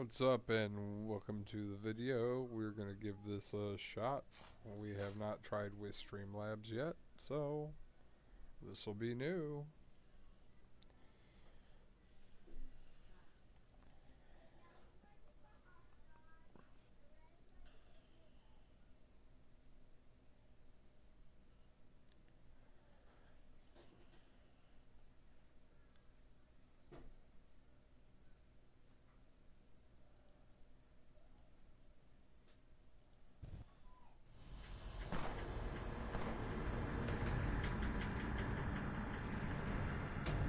What's up and welcome to the video. We're going to give this a shot. We have not tried with Streamlabs yet, so this will be new.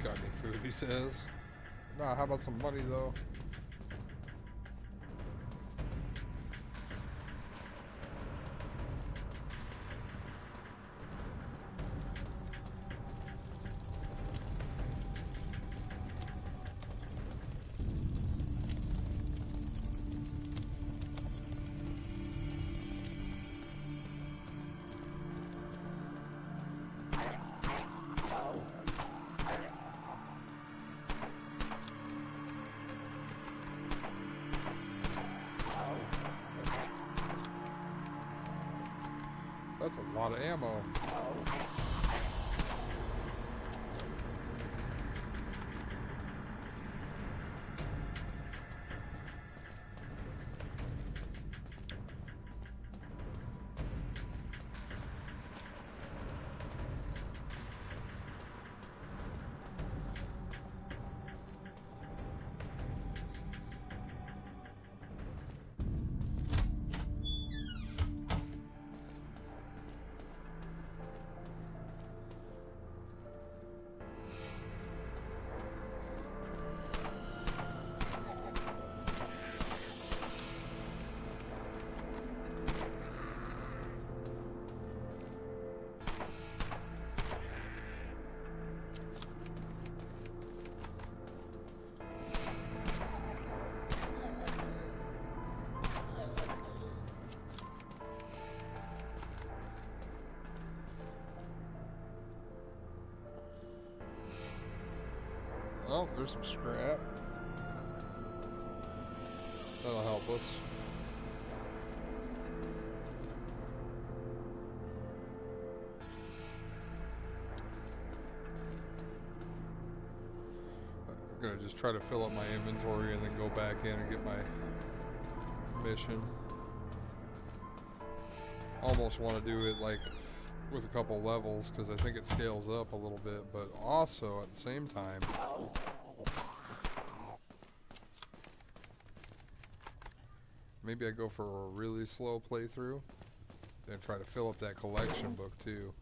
Got any food, he says. Nah, how about some money though? That's a lot of ammo. Oh, there's some scrap. That'll help us. I'm gonna just try to fill up my inventory and then go back in and get my mission. Almost want to do it like with a couple levels because I think it scales up a little bit, but also at the same time maybe I go for a really slow playthrough and try to fill up that collection book too.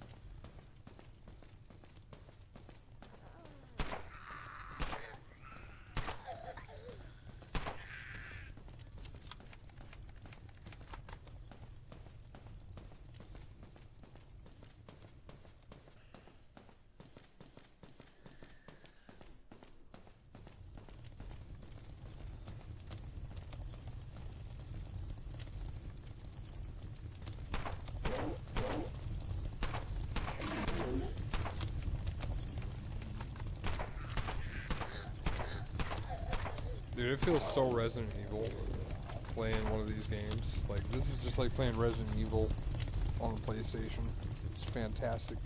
Dude, it feels so Resident Evil playing one of these games. Like, this is just like playing Resident Evil on the PlayStation. It's fantastic.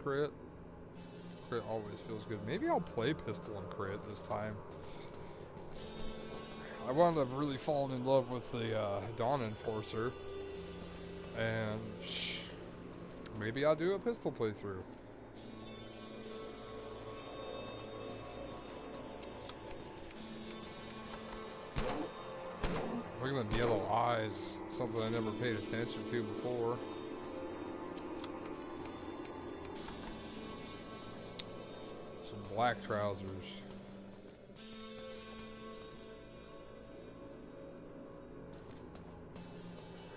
Crit. Crit always feels good. Maybe I'll play pistol and crit this time. I wound up really falling in love with the Dawn Enforcer, and maybe I'll do a pistol playthrough. Look at them yellow eyes, something I never paid attention to before. Some black trousers.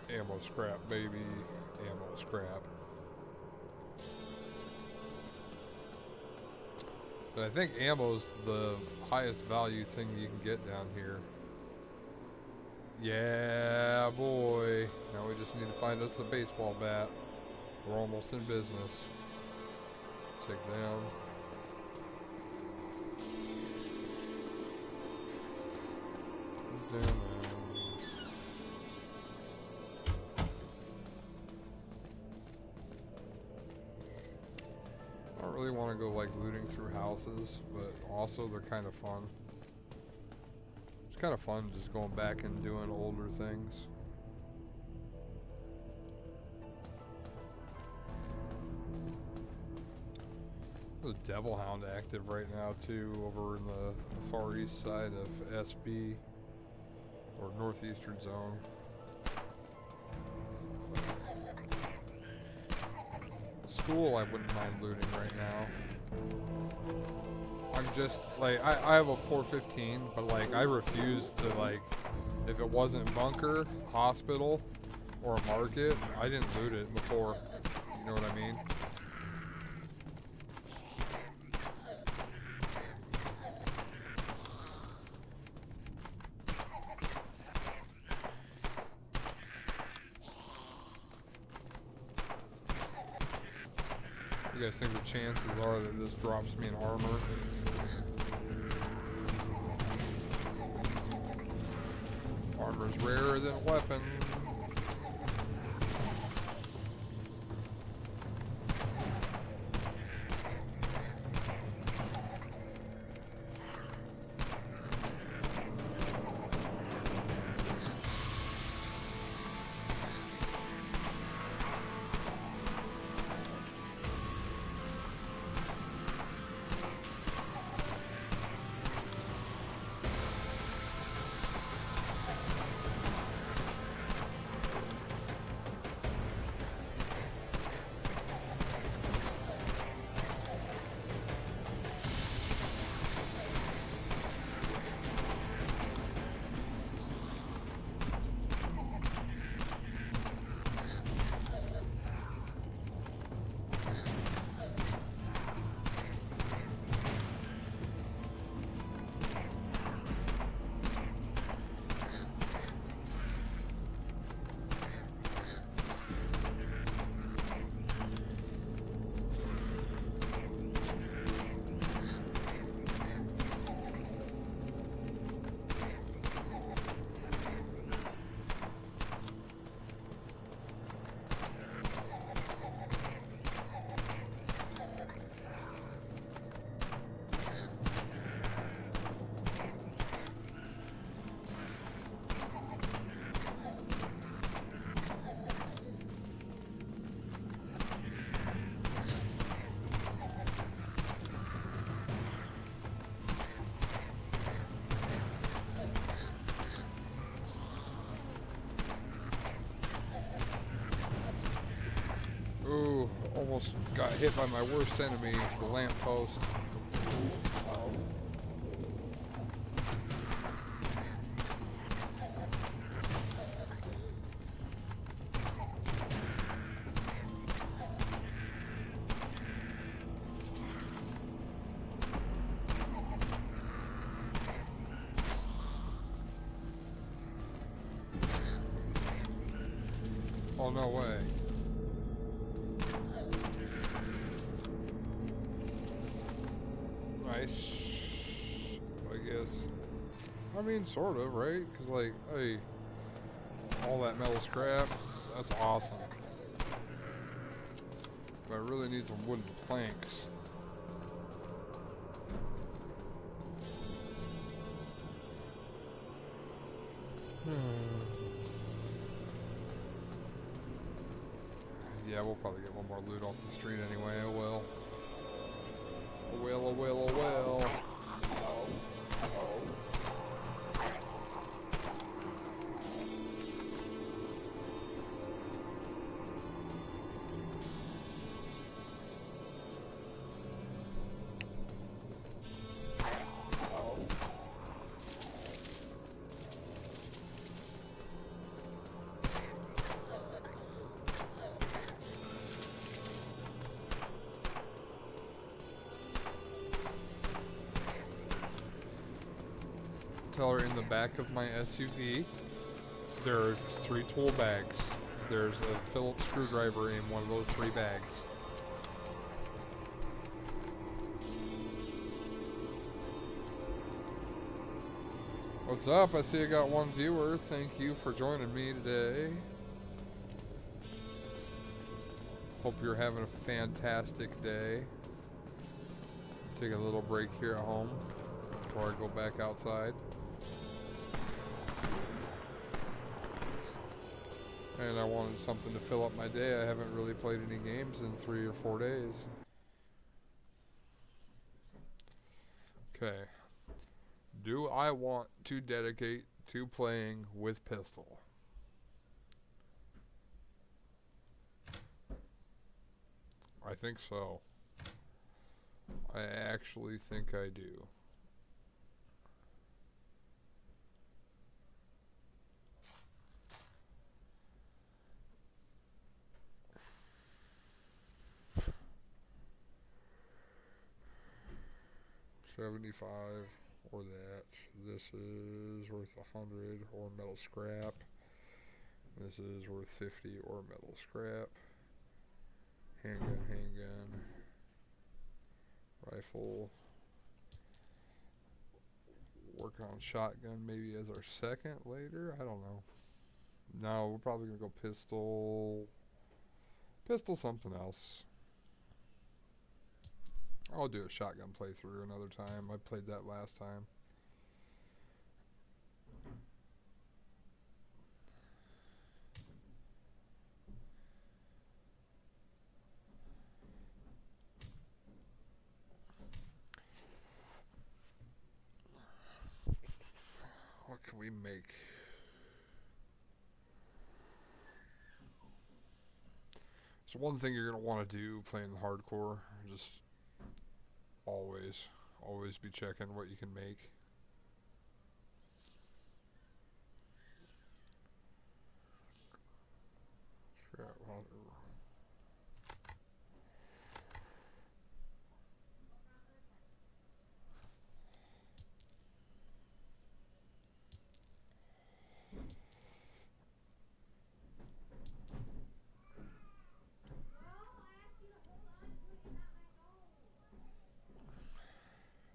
Ammo scrap, baby. Ammo scrap. But I think ammo's the highest value thing you can get down here. Yeah, boy. Now we just need to find us a baseball bat. We're almost in business. Take down. Down. I don't really want to go like looting through houses, but also they're kind of fun. It's kind of fun just going back and doing older things. There's a Devil Hound active right now too, over in the far east side of SB, or northeastern zone. School I wouldn't mind looting right now. I'm just like I have a 415, but like I refuse to, like, if it wasn't bunker, hospital, or a market, I didn't loot it before. You know what I mean? You guys think the chances are that this drops me in armor? Armor's rarer than weapon. Ooh, almost got hit by my worst enemy, the lamppost. Oh, no way. Nice, I guess. I mean, sort of, right? Because, like, hey, all that metal scrap, that's awesome. But I really need some wooden planks. Yeah, we'll probably get one more loot off the street anyway, oh well. Oh well, oh well, oh well. Tell her in the back of my SUV. There are 3 tool bags. There's a Phillips screwdriver in one of those 3 bags. What's up? I see I got 1 viewer. Thank you for joining me today. Hope you're having a fantastic day. Take a little break here at home before I go back outside. And I wanted something to fill up my day. I haven't really played any games in 3 or 4 days. Okay. Do I want to dedicate to playing with pistol? I think so. I actually think I do. $75 or that. This is worth 100 or metal scrap. This is worth 50 or metal scrap. Handgun, handgun. Rifle. Work on shotgun maybe as our second later. I don't know. No, we're probably gonna go pistol. Pistol something else. I'll do a shotgun playthrough another time. I played that last time. What can we make? So one thing you're going to want to do playing hardcore, just always be checking what you can make.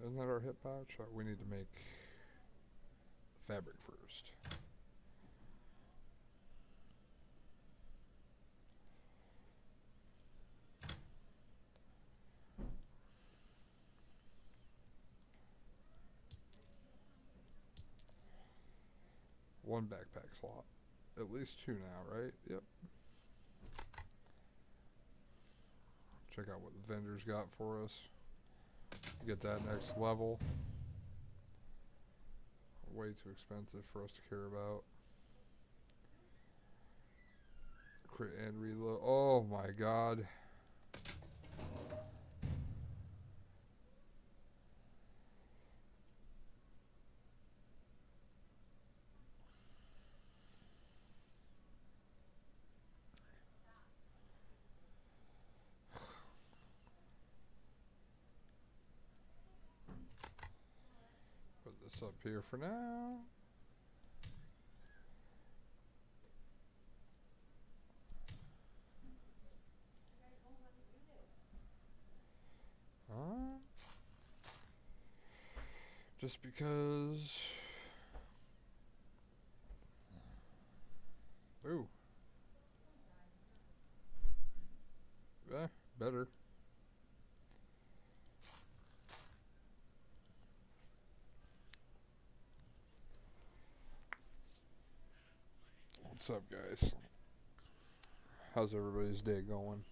Isn't that our hip pouch? We need to make fabric first. One backpack slot. At least 2 now, right? Yep. Check out what the vendors got for us. Get that next level. Way too expensive for us to care about. Crit and reload. Oh my god. Put this up here for now. Just because. Ooh. Better. What's up, guys? How's everybody's day going?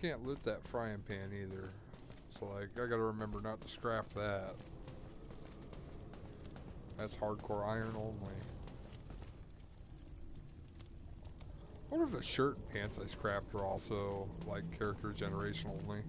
Can't loot that frying pan either. So like, I gotta remember not to scrap that. That's hardcore iron only. I wonder if the shirt and pants I scrapped were also like character generation only.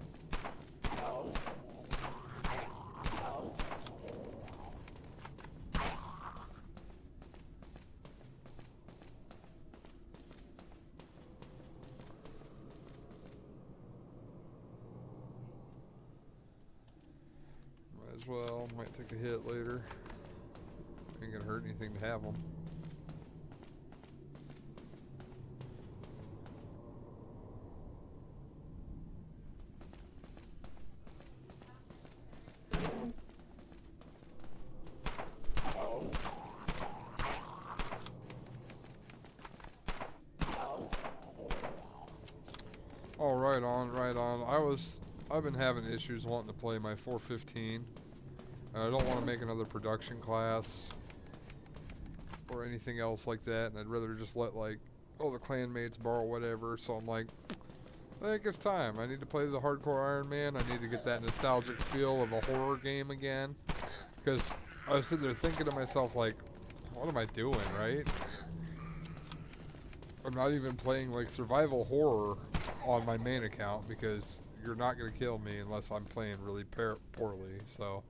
Might as well. Might take a hit later. Ain't gonna hurt anything to have them. Oh, right on, right on. I've been having issues wanting to play my 415. And I don't want to make another production class or anything else like that, and I'd rather just let like all the clanmates borrow whatever. So I'm like, I think it's time. I need to play the hardcore Iron Man. I need to get that nostalgic feel of a horror game again. Because I was sitting there thinking to myself, like, what am I doing, right? I'm not even playing like survival horror on my main account because you're not going to kill me unless I'm playing really poorly, so.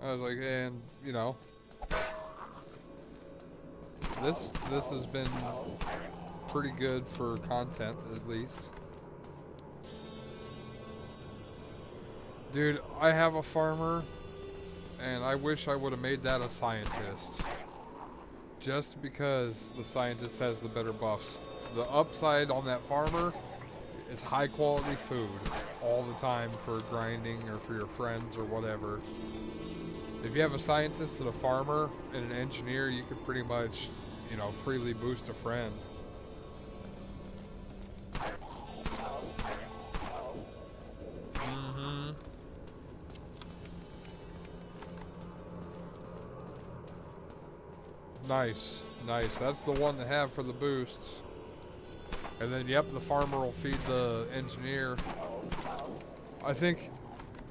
I was like, and, you know, this has been pretty good for content, at least. Dude, I have a farmer, and I wish I would have made that a scientist. Just because the scientist has the better buffs. The upside on that farmer is high quality food all the time for grinding or for your friends or whatever. If you have a scientist and a farmer and an engineer, you could pretty much, you know, freely boost a friend. Mm-hmm. Nice, nice. That's the one to have for the boosts. And then, yep, the farmer will feed the engineer. I think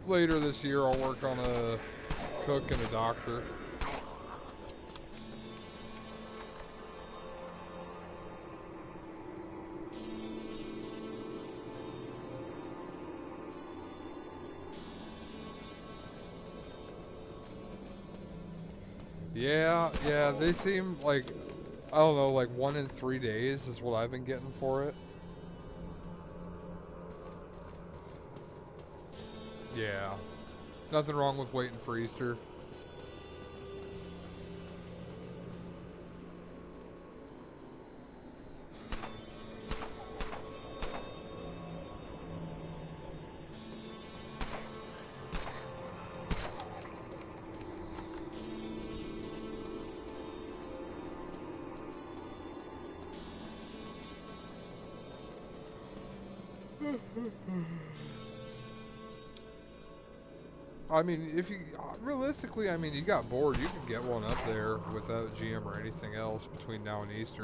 later this year I'll work on a cook and a doctor. Yeah, they seem like, I don't know, like 1 in 3 days is what I've been getting for it. Yeah. Nothing wrong with waiting for Easter. I mean, if you, realistically, I mean, you got bored, you could get one up there without GM or anything else between now and Easter.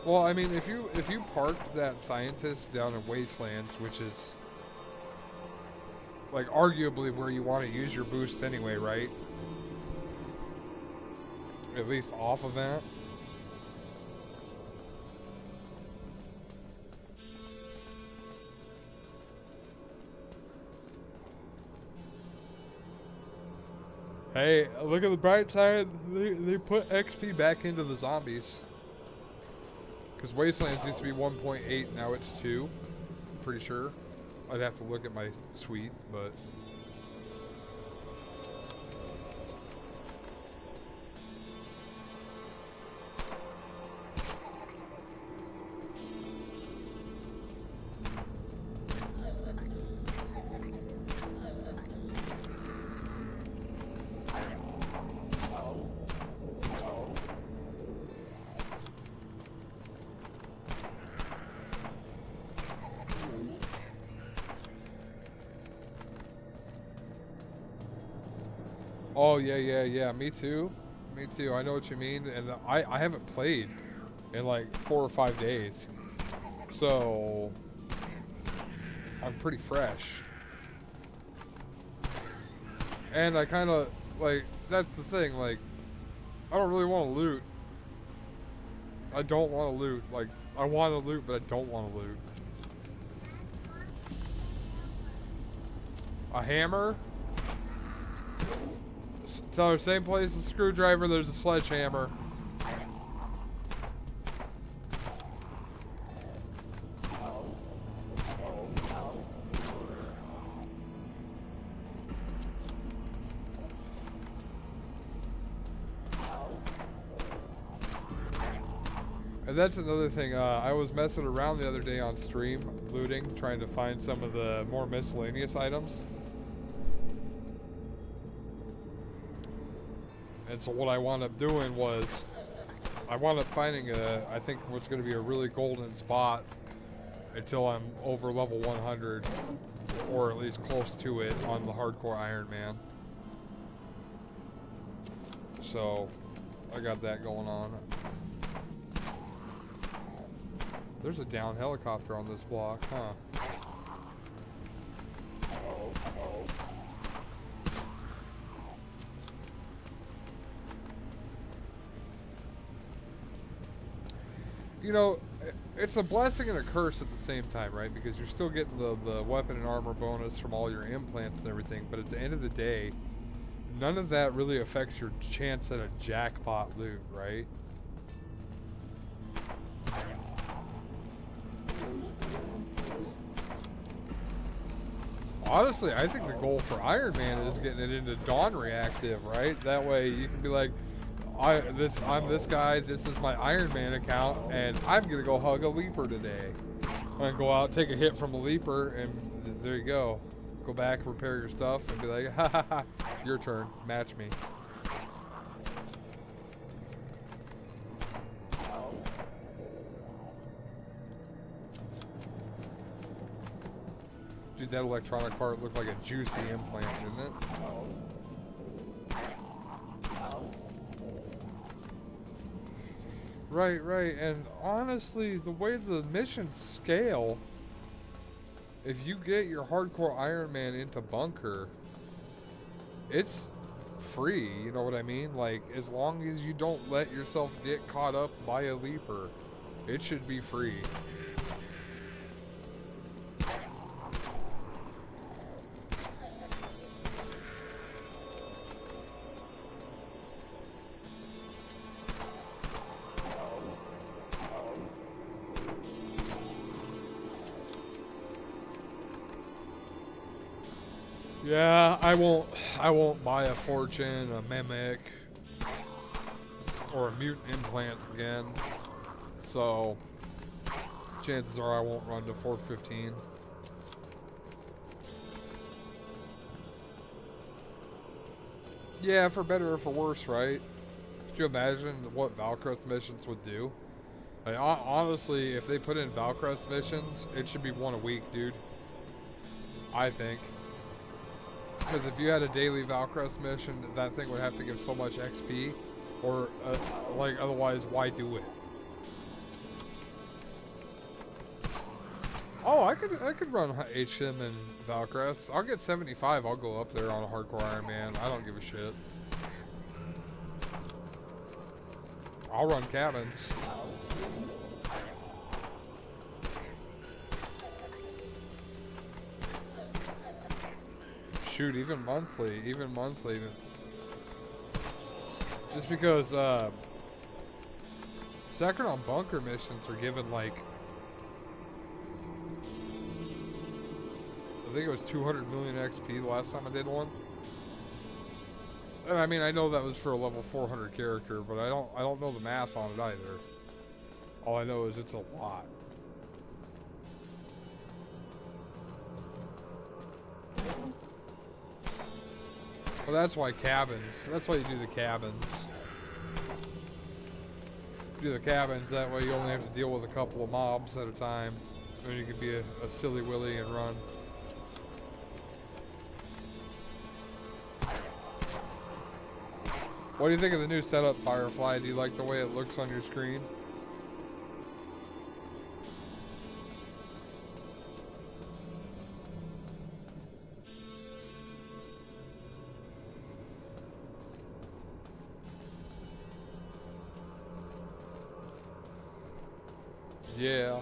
Well, I mean, if you parked that scientist down in Wastelands, which is like arguably where you want to use your boost anyway, right? At least off event. Hey, look at the bright side. They put XP back into the zombies. Because Wastelands used to be 1.8, now it's 2. I'm pretty sure. I'd have to look at my suite, but... Oh, yeah, me too. Me too, I know what you mean, and I haven't played in like 4 or 5 days. So I'm pretty fresh. And I kind of, like, that's the thing, like, I don't really want to loot. I don't want to loot. Like, I want to loot, but I don't want to loot. A hammer? So, same place as a screwdriver, there's a sledgehammer. And that's another thing, I was messing around the other day on stream, looting, trying to find some of the more miscellaneous items. And so what I wound up doing was, I wound up finding I think what's going to be a really golden spot until I'm over level 100, or at least close to it on the hardcore Iron Man. So, I got that going on. There's a down helicopter on this block, huh? You know, it's a blessing and a curse at the same time, right? Because you're still getting the weapon and armor bonus from all your implants and everything, but at the end of the day, none of that really affects your chance at a jackpot loot, right? Honestly, I think the goal for Iron Man is getting it into Dawn Reactive, right? That way you can be like, I'm this guy, this is my Iron Man account, and I'm gonna go hug a Leaper today. I'm gonna go out, take a hit from a Leaper, and there you go. Go back, repair your stuff, and be like, ha ha ha, your turn, match me. Dude, that electronic part looked like a juicy implant, didn't it? Right, right, and honestly, the way the missions scale, if you get your hardcore Iron Man into bunker, it's free, you know what I mean? Like, as long as you don't let yourself get caught up by a Leaper, it should be free. Yeah, I won't buy a Fortune, a Mimic, or a Mutant Implant again. So, chances are I won't run to 415. Yeah, for better or for worse, right? Could you imagine what Valcrest missions would do? Like, honestly, if they put in Valcrest missions, it should be one a week, dude. I think. Because if you had a daily Valcrest mission, that thing would have to give so much XP, or like otherwise, why do it? Oh, I could run HCIM and Valcrest. I'll get 75. I'll go up there on a hardcore Iron Man. I don't give a shit. I'll run cabins. Shoot, even monthly. Just because, second on bunker missions are given like, I think it was 200 million XP the last time I did one. And I mean, I know that was for a level 400 character, but I don't know the math on it either. All I know is it's a lot. Well, that's why cabins. That's why you do the cabins. You do the cabins, that way you only have to deal with a couple of mobs at a time. And you can be a silly willy and run. What do you think of the new setup, Firefly? Do you like the way it looks on your screen? Yeah.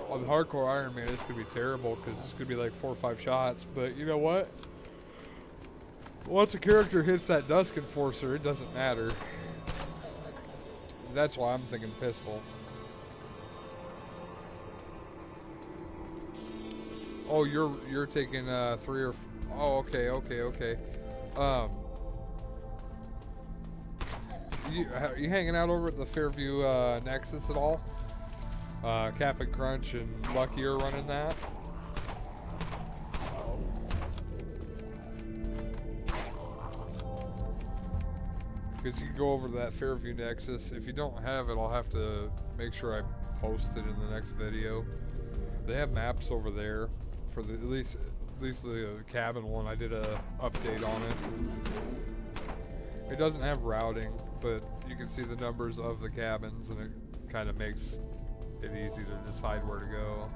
On hardcore Iron Man, it's gonna be terrible because it's gonna be like 4 or 5 shots. But you know what? Once a character hits that Dusk Enforcer, it doesn't matter. That's why I'm thinking pistol. Oh, you're taking 3 or. Oh, okay. Are you hanging out over at the Fairview Nexus at all? Cap and Crunch and Lucky are running that. Because you can go over to that Fairview Nexus. If you don't have it, I'll have to make sure I post it in the next video. They have maps over there for at least the cabin one. I did a update on it. It doesn't have routing, but you can see the numbers of the cabins, and it kind of makes it easy to decide where to go.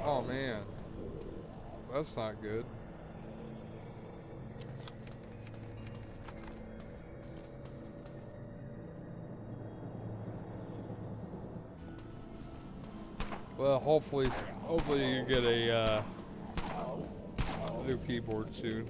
Oh man, that's not good. Well, hopefully you get a new keyboard soon.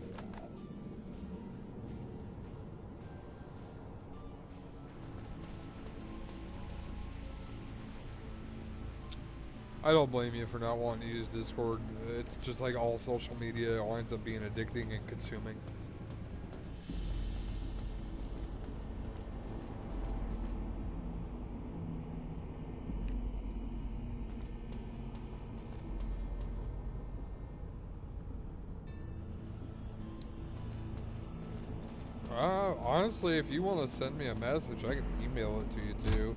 I don't blame you for not wanting to use Discord. It's just like all social media, it winds up being addicting and consuming. Honestly, if you want to send me a message, I can email it to you too.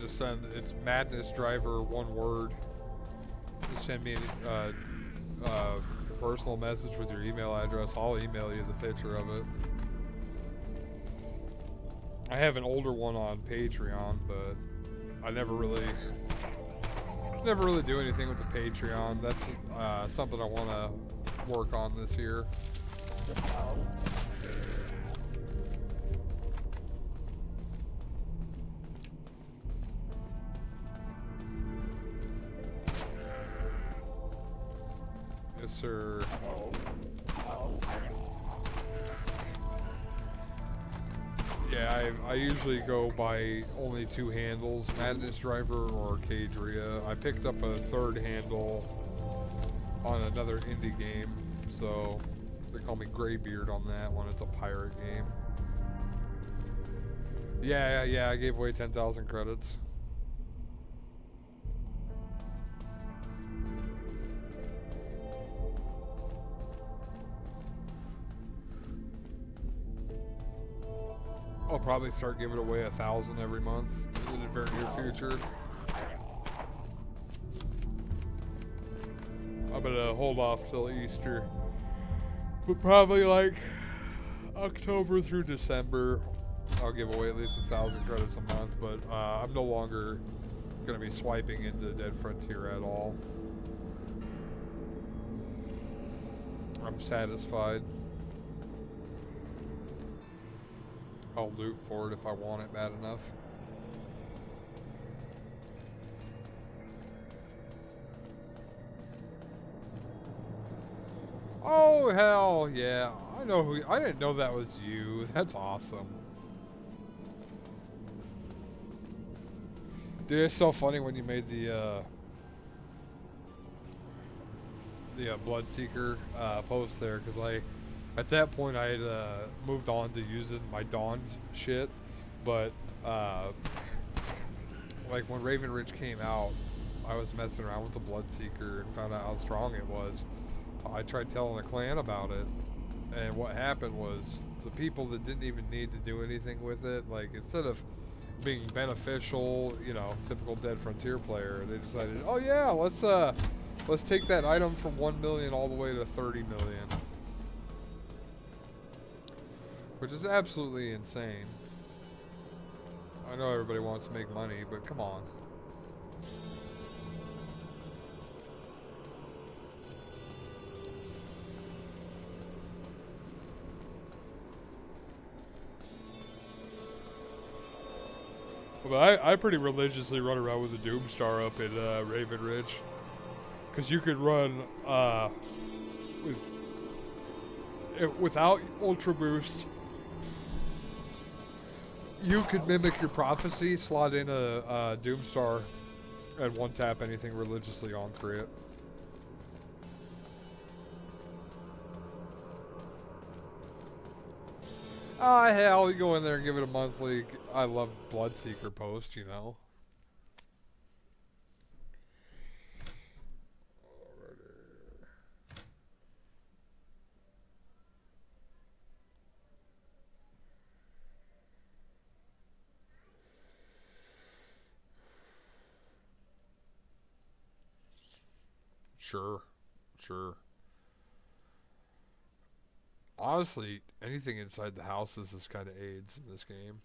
Just send, it's Madness Driver, one word. Just send me a personal message with your email address. I'll email you the picture of it. I have an older one on Patreon, but I never really do anything with the Patreon. That's something I want to work on this year. Yes, sir. Yeah, I usually go by only 2 handles, Madness Driver or Cadria. I picked up a 3rd handle on another indie game, so they call me Graybeard on that one. It's a pirate game. Yeah, I gave away 10,000 credits. I'll probably start giving away 1,000 every month in the very near future. I'm gonna hold off till Easter, but probably like October through December, I'll give away at least 1,000 credits a month. But I'm no longer gonna be swiping into Dead Frontier at all. I'm satisfied. I'll loot for it if I want it bad enough. Oh hell yeah! I know who. I didn't know that was you. That's awesome. Dude, it's so funny when you made the Bloodseeker post there, because at that point I had moved on to using my Dawn's shit, but like when Raven Ridge came out, I was messing around with the Bloodseeker and found out how strong it was. I tried telling the clan about it, and what happened was the people that didn't even need to do anything with it, like instead of being beneficial, you know, typical Dead Frontier player, they decided, oh yeah, let's Let's take that item from 1 million all the way to 30 million. Which is absolutely insane. I know everybody wants to make money, but come on. But I pretty religiously run around with a Doomstar up in Raven Ridge. Because you could run without Ultra Boost. You could mimic your prophecy, slot in a Doomstar, and one tap anything religiously on crit. Ah, hell, you go in there and give it a monthly. I love Bloodseeker post, you know. Sure, sure. Honestly, anything inside the houses is kind of AIDS in this game.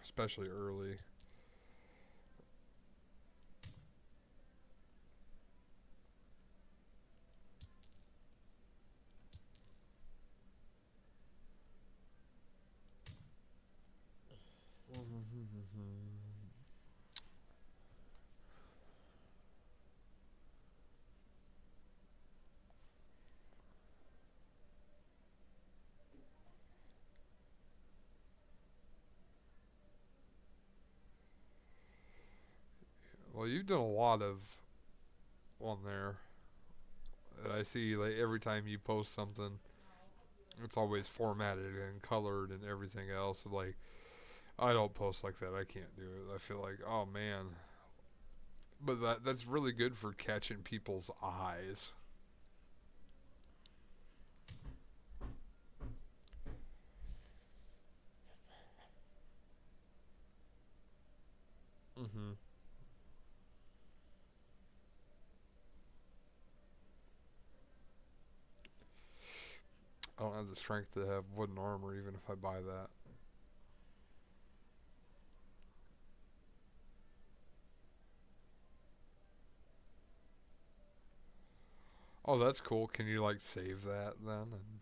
Especially early. Well, you've done a lot of on there. And I see like every time you post something, it's always formatted and colored and everything else. Like I don't post like that. I can't do it. I feel like, oh man. But that's really good for catching people's eyes. Mhm. I don't have the strength to have wooden armor even if I buy that. Oh, that's cool. Can you like save that then? And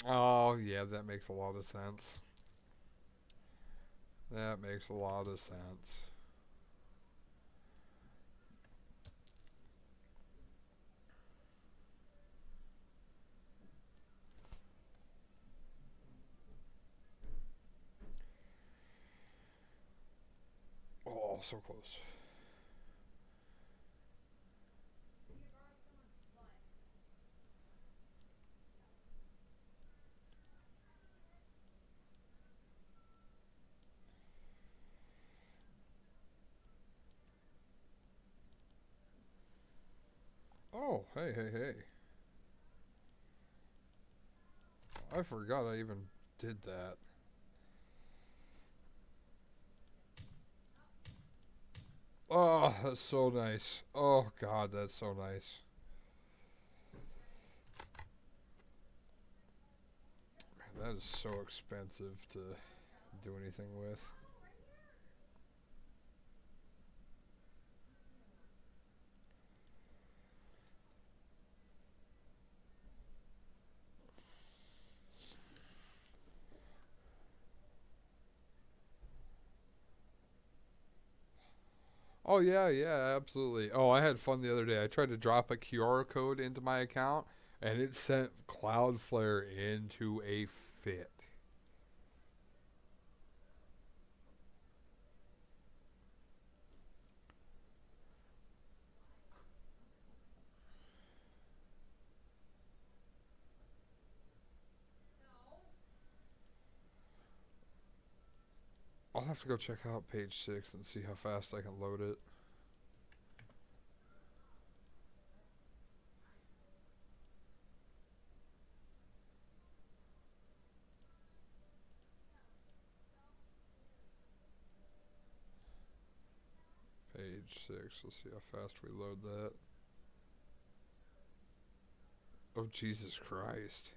oh yeah, that makes a lot of sense. That makes a lot of sense. Oh, so close. Oh, hey, hey, hey. I forgot I even did that. Oh, that's so nice. Oh god, that's so nice. Man, that is so expensive to do anything with. Oh yeah, yeah, absolutely. Oh, I had fun the other day. I tried to drop a QR code into my account, and it sent Cloudflare into a fit. I'll have to go check out page 6 and see how fast I can load it. Page 6, let's see how fast we load that. Oh, Jesus Christ.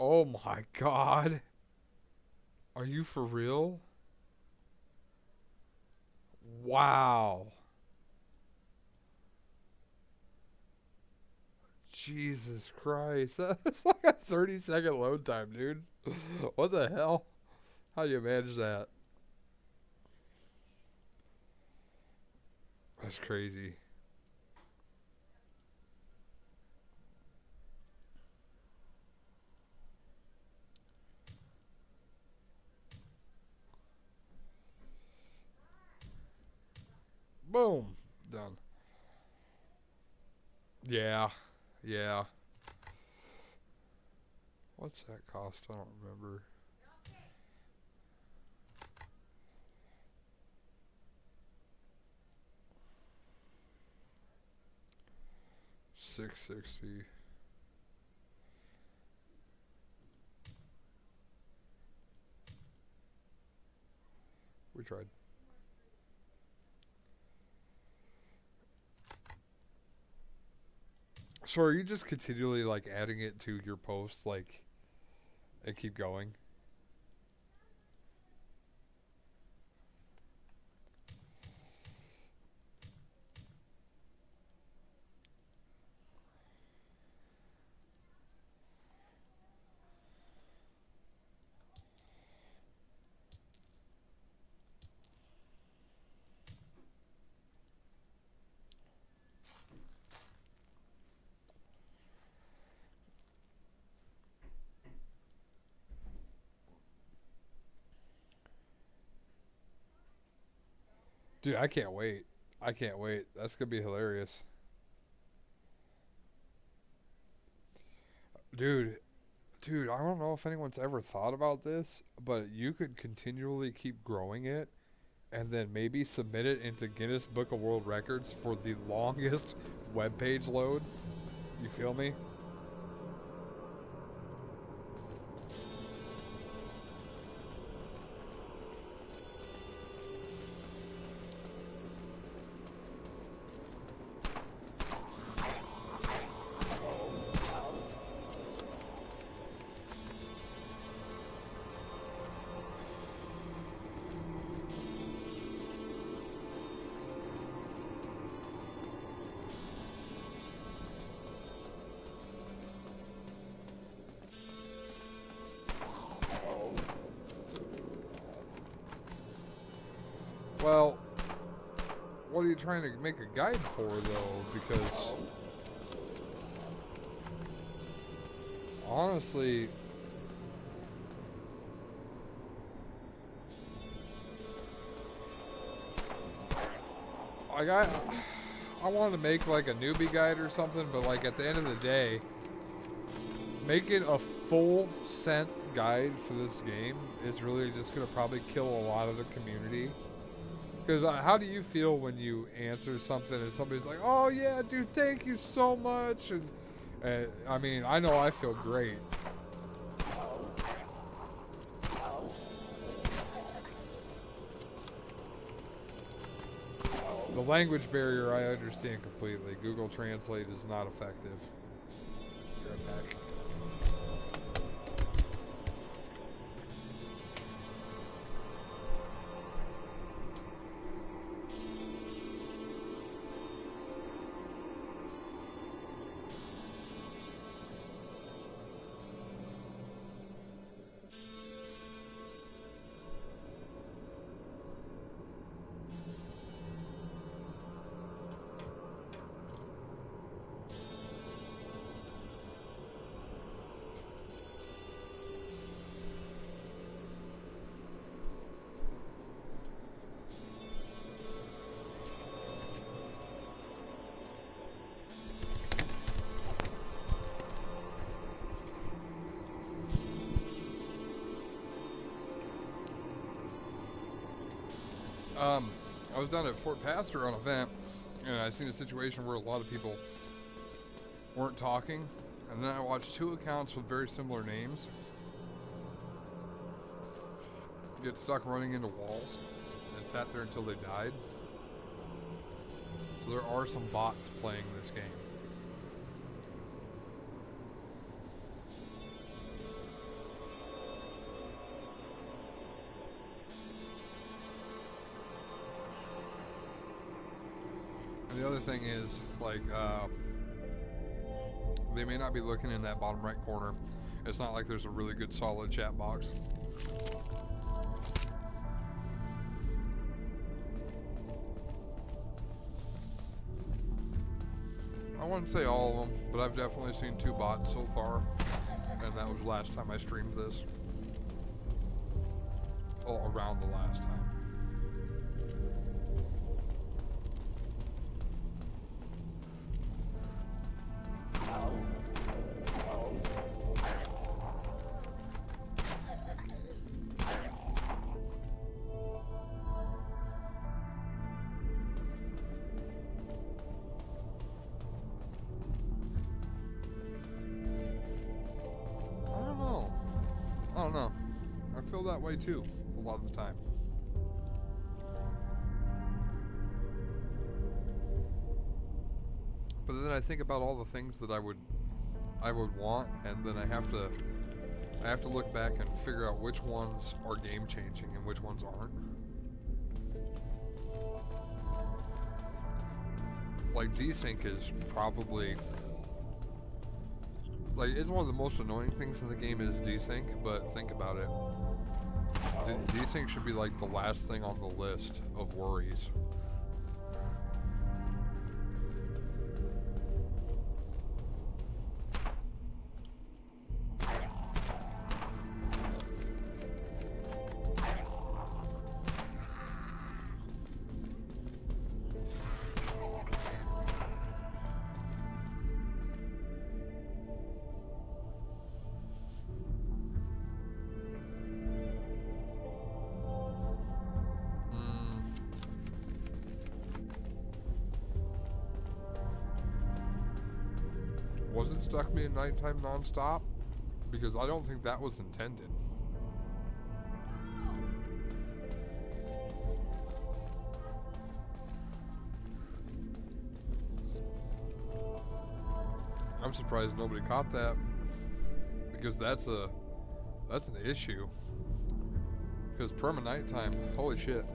Oh my God. Are you for real? Wow. Jesus Christ. That's like a 30-second load time, dude. What the hell? How do you manage that? That's crazy. Boom. Done. Yeah. Yeah. What's that cost? I don't remember. 660. We tried. So are you just continually like adding it to your posts like and keep going? Dude, I can't wait. I can't wait. That's gonna be hilarious. Dude, dude, I don't know if anyone's ever thought about this, but you could continually keep growing it and then maybe submit it into Guinness Book of World Records for the longest web page load. You feel me? Well, what are you trying to make a guide for though? Because honestly, like I wanted to make like a newbie guide or something, but like at the end of the day, making a full cent guide for this game is really just gonna probably kill a lot of the community. Because how do you feel when you answer something and somebody's like, "Oh yeah, dude, thank you so much," and I mean, I know I feel great. The language barrier, I understand completely. Google Translate is not effective. You're a pack. I was down at Fort Pastor on an event, and I seen a situation where a lot of people weren't talking, and then I watched two accounts with very similar names get stuck running into walls and sat there until they died. So there are some bots playing this game. And the other thing is, like, they may not be looking in that bottom right corner. It's not like there's a really good solid chat box. I wouldn't say all of them, but I've definitely seen two bots so far, and that was last time I streamed this. Well, around the last time. I don't know. I feel that way too, a lot of the time. But then I think about all the things that I would want, and then I have to look back and figure out which ones are game changing and which ones aren't. Like desync is probably, like, it's one of the most annoying things in the game is desync, but think about it. Desync should be like the last thing on the list of worries. Was it stuck me at nighttime nonstop? Because I don't think that was intended. I'm surprised nobody caught that, because that's an issue. Because perma nighttime, holy shit.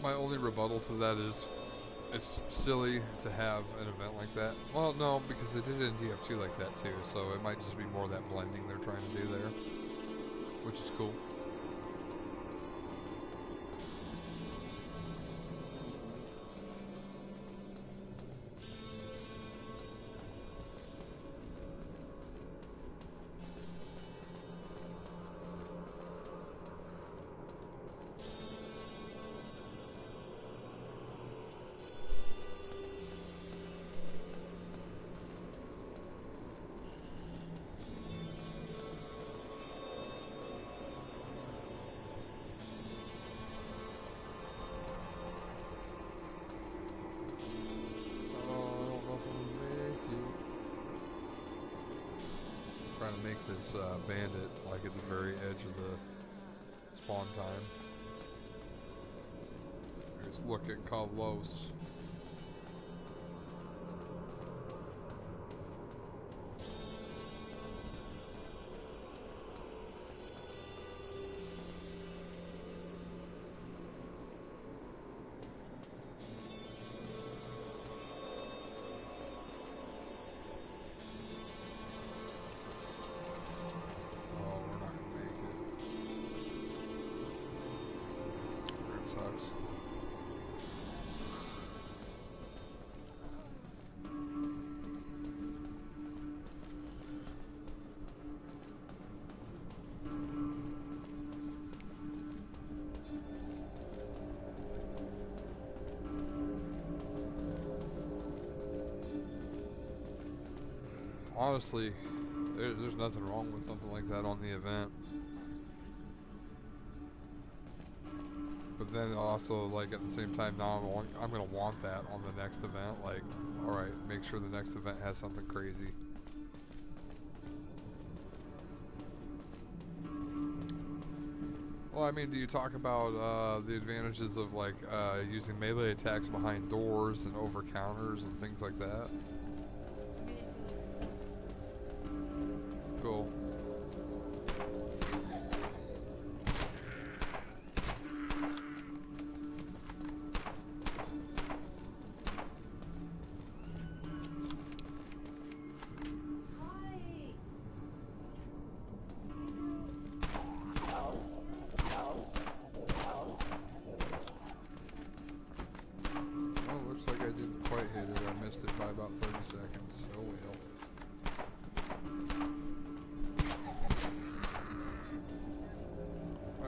My only rebuttal to that is it's silly to have an event like that. Well, no, because they did it in DF2 like that too, so it might just be more of that blending they're trying to do there, which is cool. Trying to make this bandit like at the very edge of the spawn time. Just look at Carlos. sucks. Honestly, there's nothing wrong with something like that on the event. But then also, like, at the same time, now I'm gonna want that on the next event. Like, alright, make sure the next event has something crazy. Well, I mean, do you talk about the advantages of, like, using melee attacks behind doors and over counters and things like that? Cool.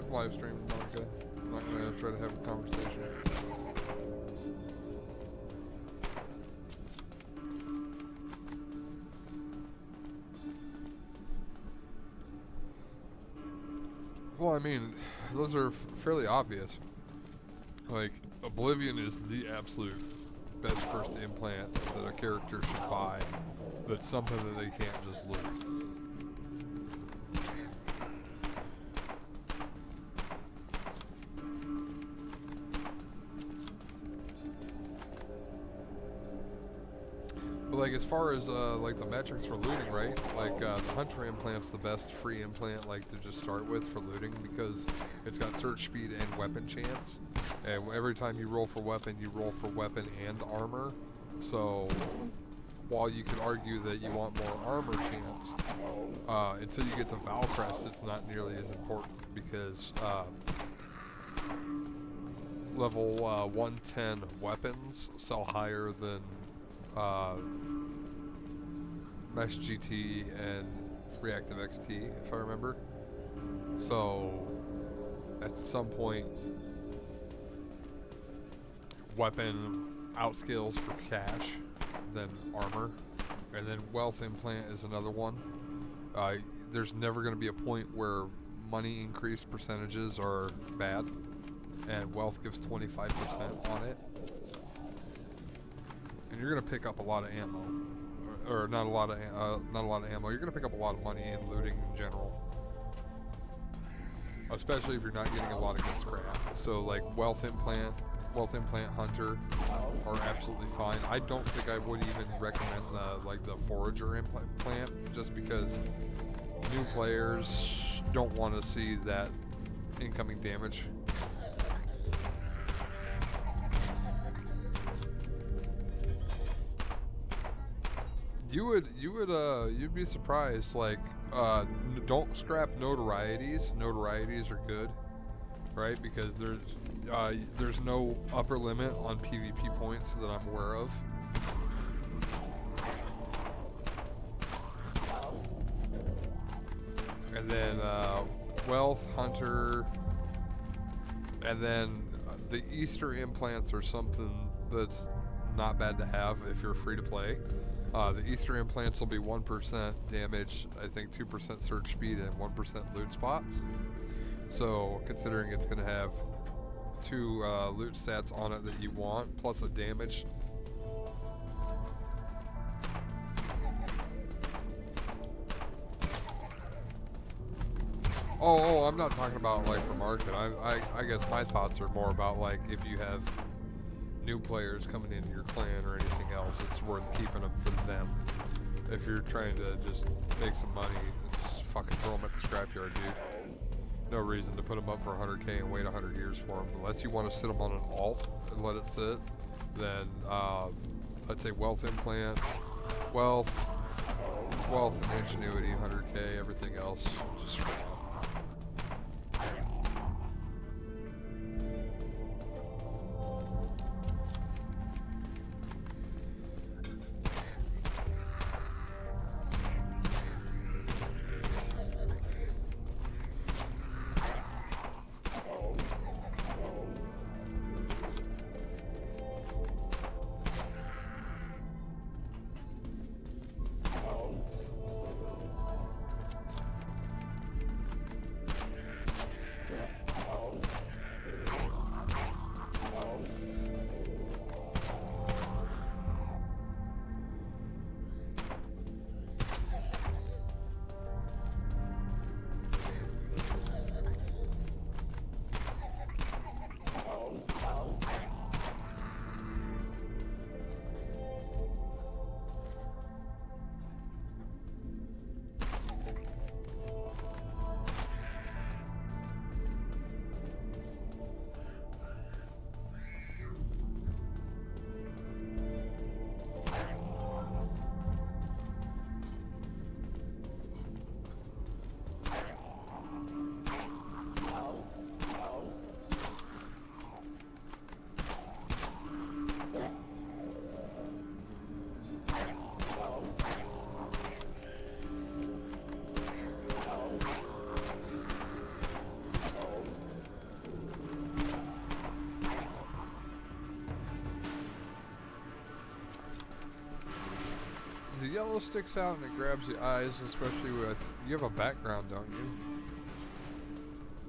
Live stream, Monica. I'm not gonna try to have a conversation. Well, I mean, those are fairly obvious. Like, Oblivion is the absolute best first implant that a character should buy. That's something that they can't just loot. Like, as far as like the metrics for looting, right? Like the Hunter implant's the best free implant, like, to just start with for looting, because it's got search speed and weapon chance. And every time you roll for weapon and armor. So while you could argue that you want more armor chance, until you get to Valcrest, it's not nearly as important, because level 110 weapons sell higher than Mesh GT and Reactive XT, if I remember. So at some point, weapon outscales for cash than armor, and then wealth implant is another one. There's never going to be a point where money increase percentages are bad, and wealth gives 25% on it. And you're gonna pick up a lot of ammo, or not a lot of ammo. You're gonna pick up a lot of money in looting in general, especially if you're not getting a lot of good scrap. So like wealth implant, hunter are absolutely fine. I don't think I would even recommend the forager implant, just because new players don't want to see that incoming damage. You'd be surprised. Like, don't scrap notorieties. Notorieties are good, right? Because there's no upper limit on PvP points that I'm aware of. And then wealth, hunter, and then the Easter implants are something that's not bad to have if you're free to play. The Easter implants will be 1% damage, I think 2% search speed, and 1% loot spots. So considering it's going to have 2 loot stats on it that you want, plus a damage. Oh, I'm not talking about like for market. I guess my thoughts are more about like if you have new players coming into your clan or anything else, it's worth keeping them for them. If you're trying to just make some money, just fucking throw them at the scrapyard, dude. No reason to put them up for 100k and wait 100 years for them. Unless you want to sit them on an alt and let it sit, then I'd say wealth implant, wealth and ingenuity, 100k, everything else, just The yellow sticks out and it grabs the eyes, especially with... You have a background, don't you?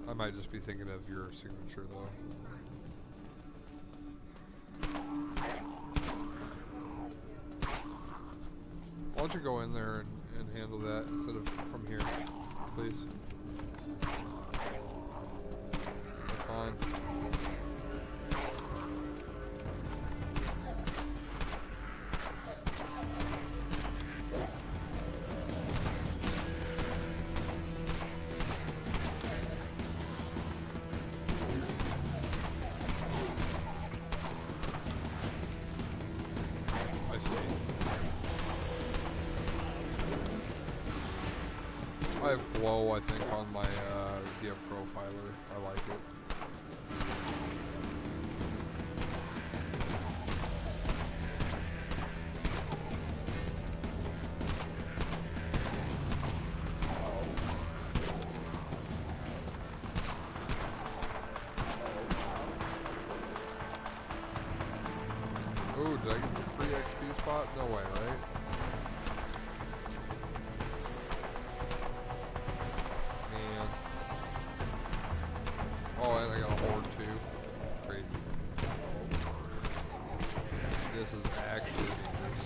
I might just be thinking of your signature, though. Why don't you go in there and handle that instead of from here, please? That's fine. I have glow, I think, on my DF profiler. I like it. Ooh, did I get the free XP spot? No way, right? Oh, and I got a horde too. Crazy. This is actually dangerous.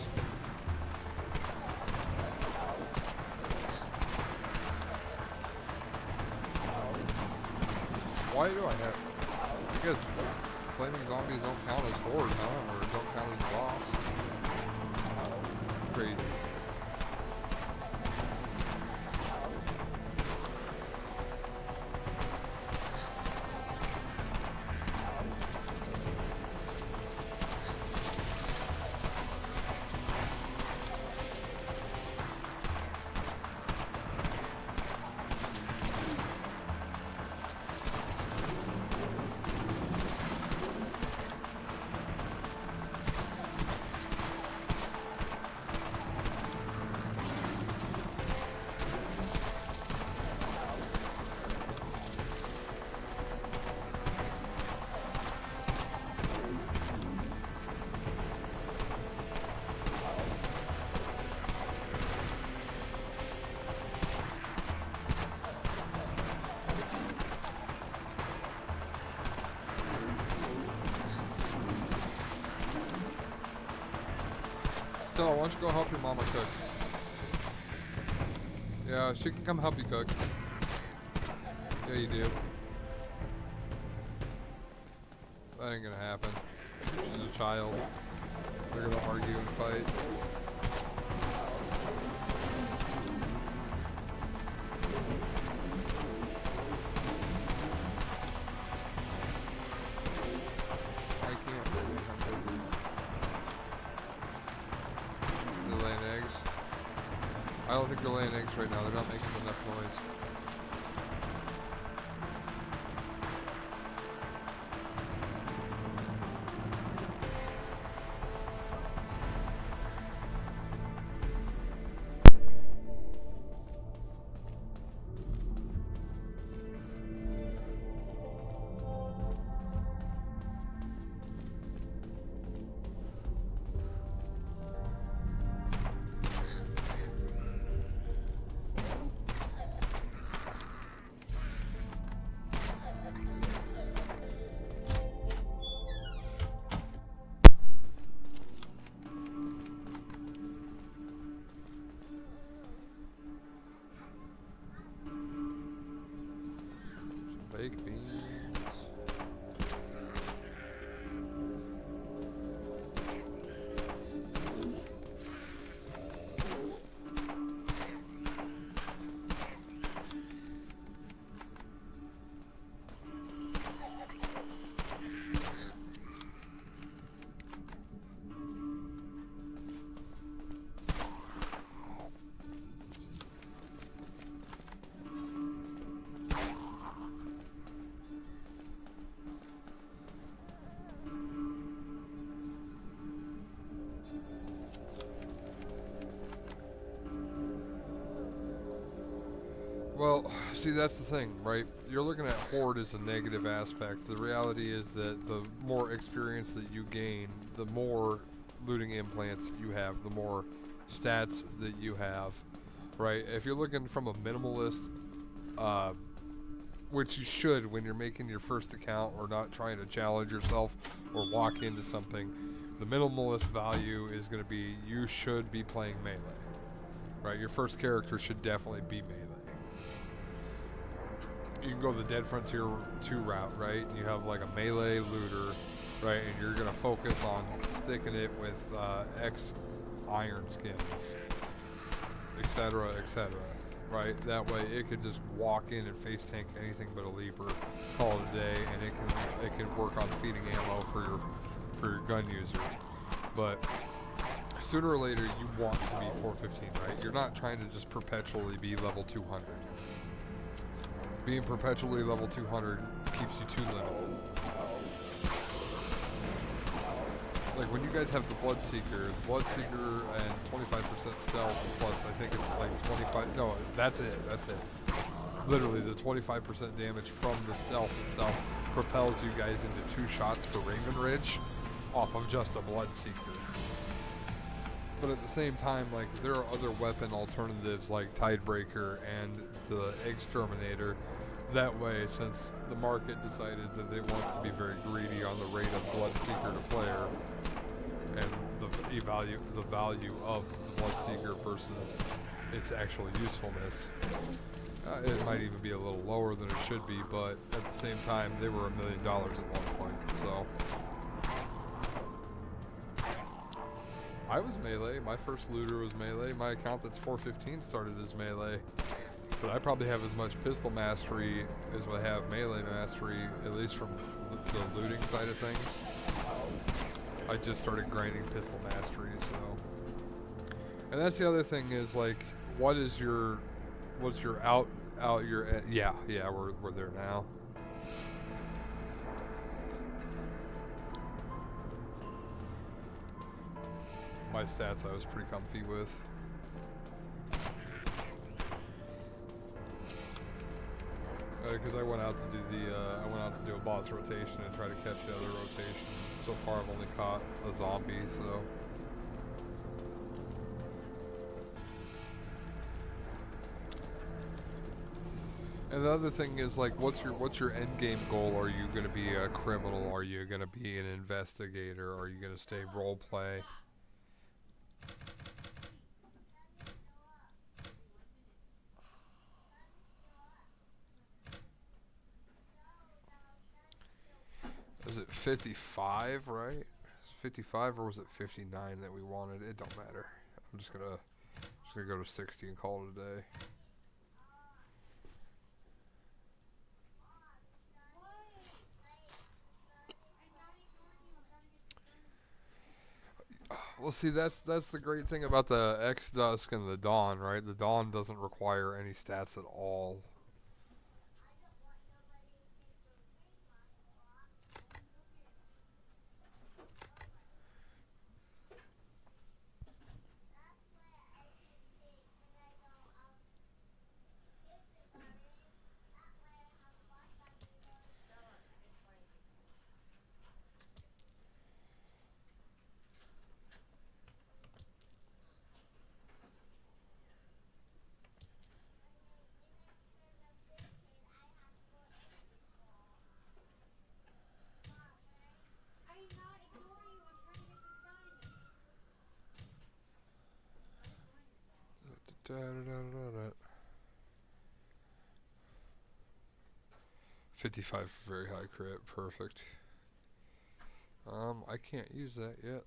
Why do I have... I guess flaming zombies don't count as horde, huh? Or don't count as boss. Crazy. Stella, why don't you go help your mama cook? Yeah, she can come help you cook. Yeah, you do. That ain't gonna happen. She's a child. They're gonna argue and fight. I can't. They're laying eggs. I don't think they're laying eggs right now. They're not making enough noise. Baked beans. Well, see, that's the thing, right? You're looking at horde as a negative aspect. The reality is that the more experience that you gain, the more looting implants you have, the more stats that you have, right? If you're looking from a minimalist, uh, which you should when you're making your first account or not trying to challenge yourself or walk into something, the minimalist value is going to be you should be playing melee, right? Your first character should definitely be melee. You can go the Dead Frontier 2 route, right? You have like a melee looter, right? And you're going to focus on sticking it with X iron skins, etc., etc., right? That way it could just walk in and face tank anything but a leaper, call it a day, and it can work on feeding ammo for your gun user. But sooner or later you want to be 415, right? You're not trying to just perpetually be level 200. Being perpetually level 200 keeps you too limited. Like when you guys have the Bloodseeker and 25% stealth plus I think it's like 25, no, that's it. Literally the 25% damage from the stealth itself propels you guys into 2 shots for Raven Ridge off of just a Bloodseeker. But at the same time, like there are other weapon alternatives like Tidebreaker and the Exterminator. That way, since the market decided that it wants to be very greedy on the rate of Bloodseeker to player, and the value of the Bloodseeker versus its actual usefulness, it might even be a little lower than it should be. But at the same time, they were $1 million at one point, so. I was melee. My first looter was melee. My account that's 415 started as melee. But I probably have as much pistol mastery as I have melee mastery, at least from the looting side of things. I just started grinding pistol mastery, so. And that's the other thing is like, what's your yeah, we're there now. My stats I was pretty comfy with. Because I went out to do a boss rotation and try to catch the other rotation. So far I've only caught a zombie, so. And the other thing is like, what's your end game goal? Are you gonna be a criminal? Are you gonna be an investigator? Are you gonna stay role play? Is it 55, right? Is 55 or was it 59 that we wanted? It don't matter. I'm just gonna go to 60 and call it a day. Well, see, that's the great thing about the X-Dusk and the Dawn, right? The Dawn doesn't require any stats at all. Da, da, da, da, da. 55 very high crit, perfect. I can't use that yet.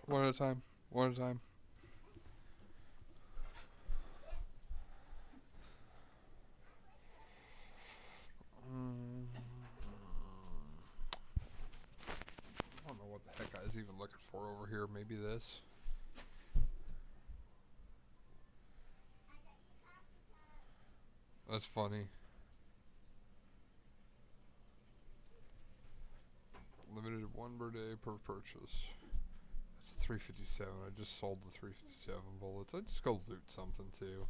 One at a time. One at a time. I don't know what the heck I was even looking for over here. Maybe this. That's funny. Limited 1 per day per purchase. That's 357. I just sold the 357 bullets. I just go loot something too.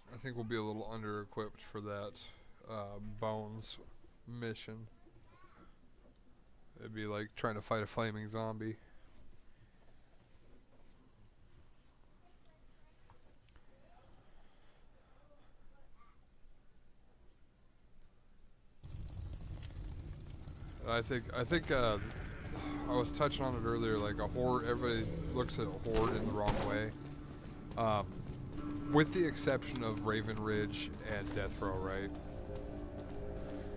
I think we'll be a little under-equipped for that Bones mission. It'd be like trying to fight a flaming zombie. I think I was touching on it earlier, like a horde, everybody looks at a horde in the wrong way. With the exception of Raven Ridge and Death Row, right?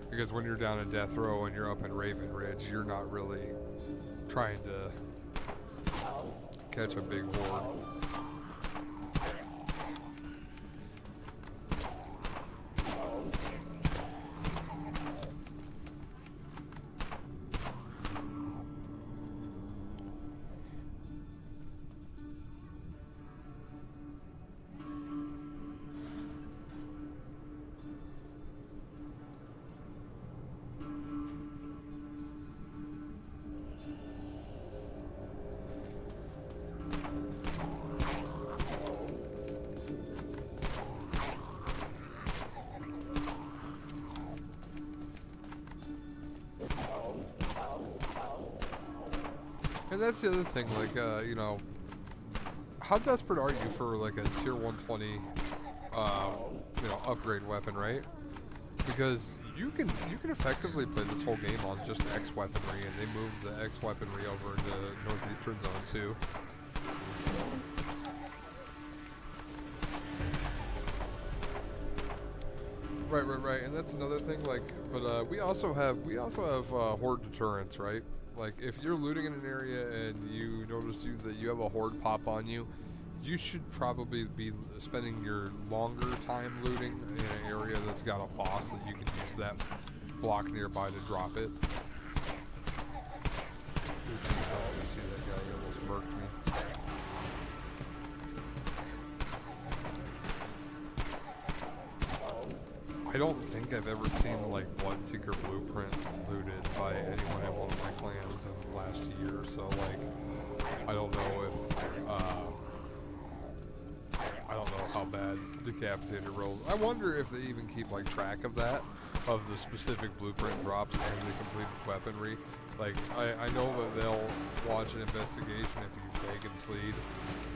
Because when you're down in Death Row and you're up in Raven Ridge, you're not really trying to catch a big horde. And that's the other thing, like, you know, how desperate are you for like a tier 120, you know, upgrade weapon, right? Because you can effectively play this whole game on just X weaponry, and they moved the X weaponry over into Northeastern Zone too. Right, and that's another thing. Like, but we also have horde deterrence, right? Like, if you're looting in an area and you notice that you have a horde pop on you, you should probably be spending your longer time looting in an area that's got a boss that you can use that block nearby to drop it. Ooh, geez, I see that guy, he almost murked me. I don't think I've ever seen like Bloodseeker Blueprint looted by anyone in one of my clans in the last year, so like I don't know if I don't know how bad Decapitator rolls. I wonder if they even keep like track of that, of the specific blueprint drops and the completed weaponry. Like I know that they'll watch an investigation if you beg and plead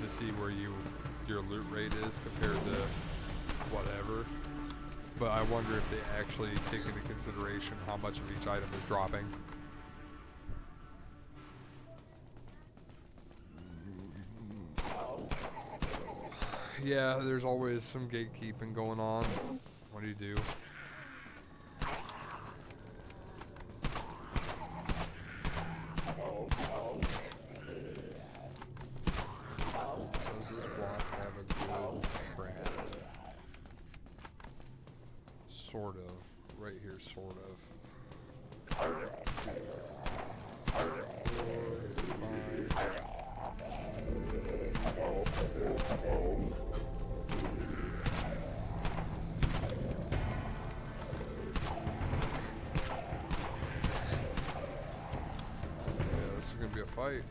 to see where your loot rate is compared to whatever. But I wonder if they actually take into consideration how much of each item is dropping. Yeah, there's always some gatekeeping going on. What do you do? Does this block have a good brand? Sort of. Right here, sort of. Yeah, this is gonna be a fight.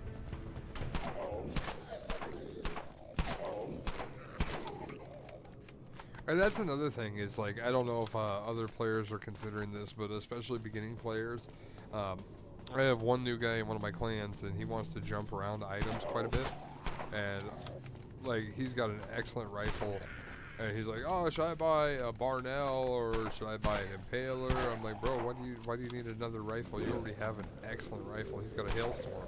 And that's another thing, is like, I don't know if other players are considering this, but especially beginning players. I have one new guy in one of my clans, and he wants to jump around items quite a bit. And like, he's got an excellent rifle, and he's like, oh, should I buy a Barnell or should I buy an Impaler? I'm like, bro, why do you need another rifle? You already have an excellent rifle. He's got a Hailstorm.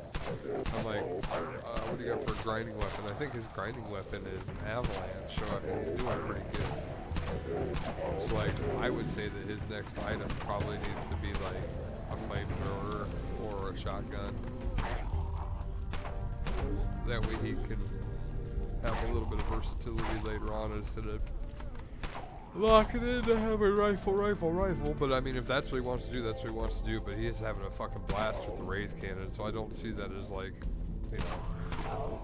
I'm like, what do you got for a grinding weapon? I think his grinding weapon is an Avalanche, so he's doing pretty good. So like, I would say that his next item probably needs to be like a flamethrower or a shotgun. That way he can have a little bit of versatility later on instead of locking in to have a rifle. But I mean, if that's what he wants to do, that's what he wants to do. But he is having a fucking blast with the raise cannon, so I don't see that as like, you know.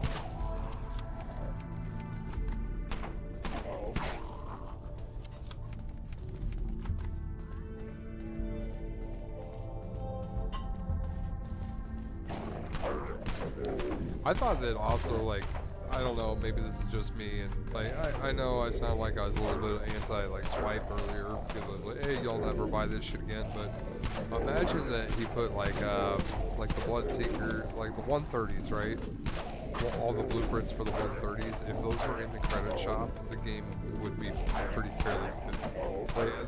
I thought that also, like, I don't know, maybe this is just me, and like, I know I sound like I was a little bit anti like swipe earlier because I was like, hey, y'all never buy this shit again. But imagine that he put like the Bloodseeker, like the 130s, right? Well, all the blueprints for the 130s. If those were in the credit shop, the game would be pretty fairly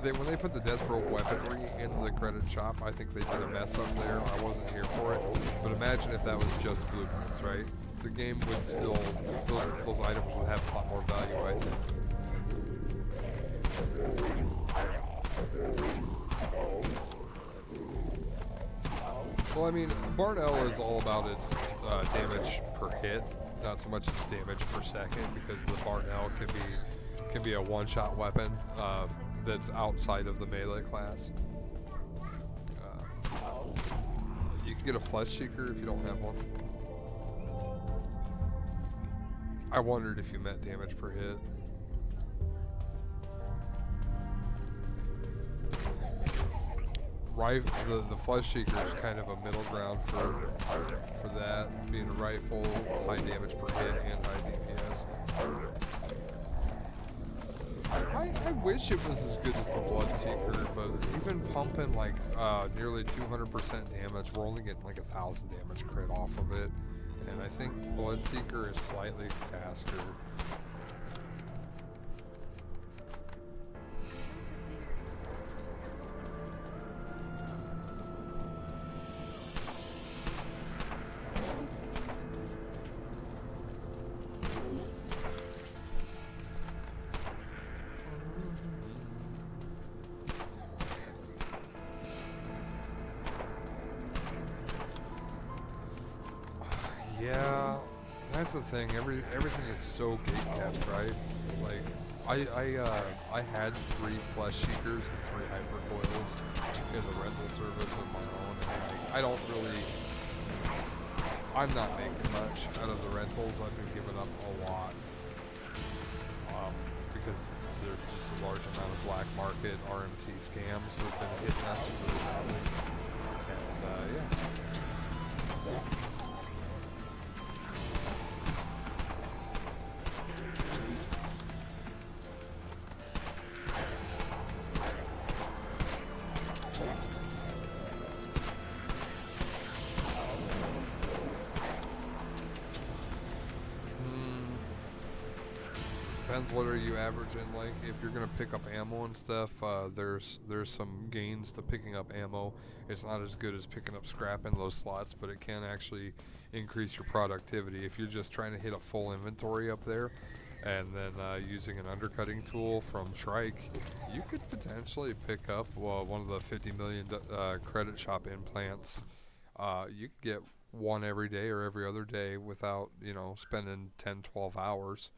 good. When they put the Death Rope weaponry in the credit shop, I think they did a mess up there. I wasn't here for it, but imagine if that was just blueprints, right? The game would still, those items would have a lot more value, I think. Well, I mean, Barnell is all about its damage per hit, not so much its damage per second, because the Barnell can be a one-shot weapon that's outside of the melee class. You can get a Flesh Seeker if you don't have one. I wondered if you meant damage per hit. The Flesh Seeker is kind of a middle ground for that, being a rifle, high damage per hit, and high DPS. I wish it was as good as the Bloodseeker, but even pumping like nearly 200% damage, we're only getting like 1,000 damage crit off of it, and I think Bloodseeker is slightly faster. Yeah, that's the thing. Everything is so gatekept, right? Like, I had 3 Flesh Seekers and 3 Hypercoils in the rental service of my own, and I don't really. I'm not making much out of the rentals. I've been giving up a lot because there's just a large amount of black market RMT scams that have been hitting us really badly, and yeah. Depends what are you averaging. Like if you're gonna pick up ammo and stuff, there's some gains to picking up ammo. It's not as good as picking up scrap in those slots, but it can actually increase your productivity. If you're just trying to hit a full inventory up there, and then using an undercutting tool from Shrike, you could potentially pick up one of the 50 million credit shop implants. You could get one every day or every other day without, you know, spending 10-12 hours.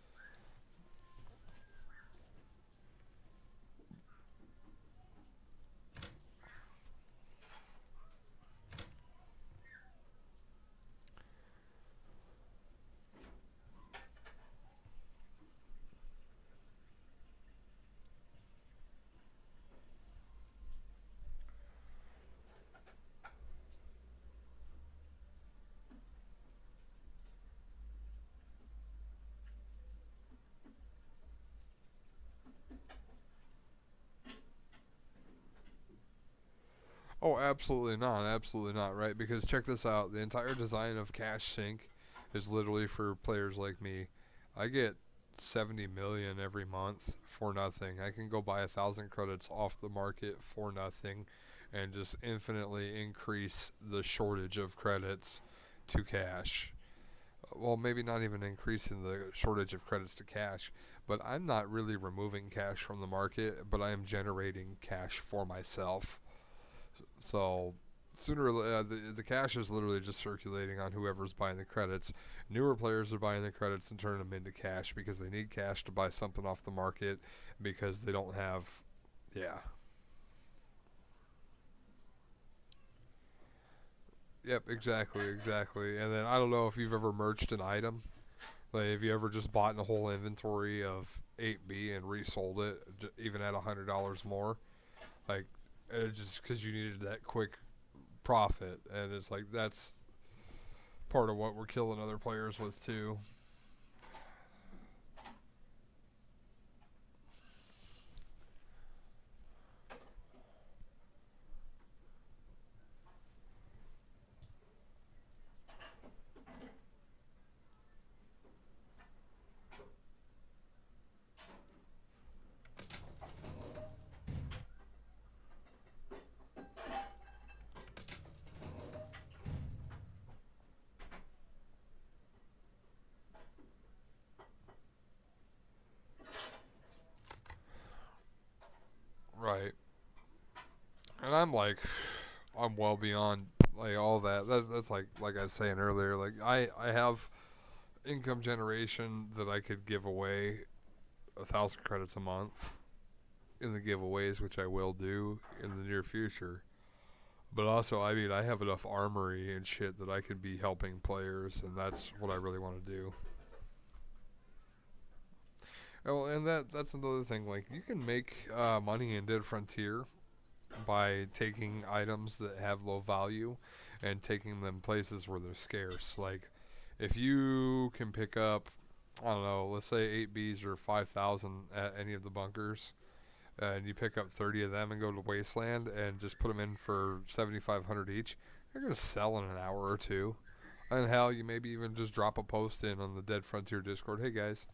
Oh, absolutely not, right? Because check this out, the entire design of Cash Sync is literally for players like me. I get 70 million every month for nothing. I can go buy 1,000 credits off the market for nothing and just infinitely increase the shortage of credits to cash. Well, maybe not even increasing the shortage of credits to cash, but I'm not really removing cash from the market, but I am generating cash for myself. So the cash is literally just circulating on whoever's buying the credits. Newer players are buying the credits and turning them into cash because they need cash to buy something off the market because they don't have, yeah. Yep, exactly. And then I don't know if you've ever merged an item. Like, have you ever just bought a whole inventory of 8B and resold it, even at $100 more? Like, just because you needed that quick profit, and it's like that's part of what we're killing other players with too. Right. And I'm well beyond like all that. That's like I was saying earlier. Like I have income generation that I could give away 1,000 credits a month in the giveaways, which I will do in the near future. But also, I mean, I have enough armory and shit that I could be helping players, and that's what I really want to do. Oh, and that's another thing. Like, you can make money in Dead Frontier by taking items that have low value and taking them places where they're scarce. Like, if you can pick up, I don't know, let's say 8Bs or 5,000 at any of the bunkers, and you pick up 30 of them and go to Wasteland and just put them in for 7,500 each, you're going to sell in an hour or two. And hell, you maybe even just drop a post in on the Dead Frontier Discord. Hey guys,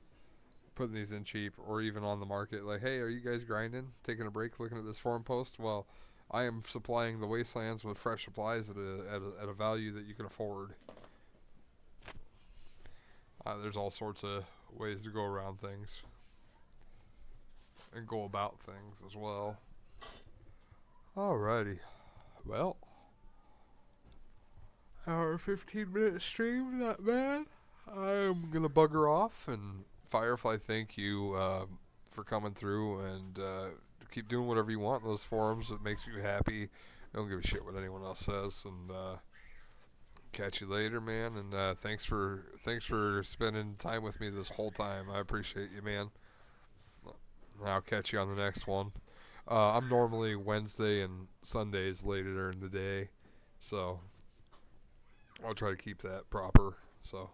putting these in cheap, or even on the market. Like, hey, are you guys grinding? Taking a break, looking at this forum post? Well, I am supplying the Wastelands with fresh supplies at a value that you can afford. There's all sorts of ways to go around things and go about things as well. Alrighty. Well, hour 15-minute stream, not bad. I'm gonna bugger off, and Firefly, thank you for coming through, and keep doing whatever you want in those forums. It makes you happy. I don't give a shit what anyone else says, and catch you later, man. And thanks for spending time with me this whole time. I appreciate you, man. I'll catch you on the next one. I'm normally Wednesday and Sundays later in the day, so I'll try to keep that proper. So.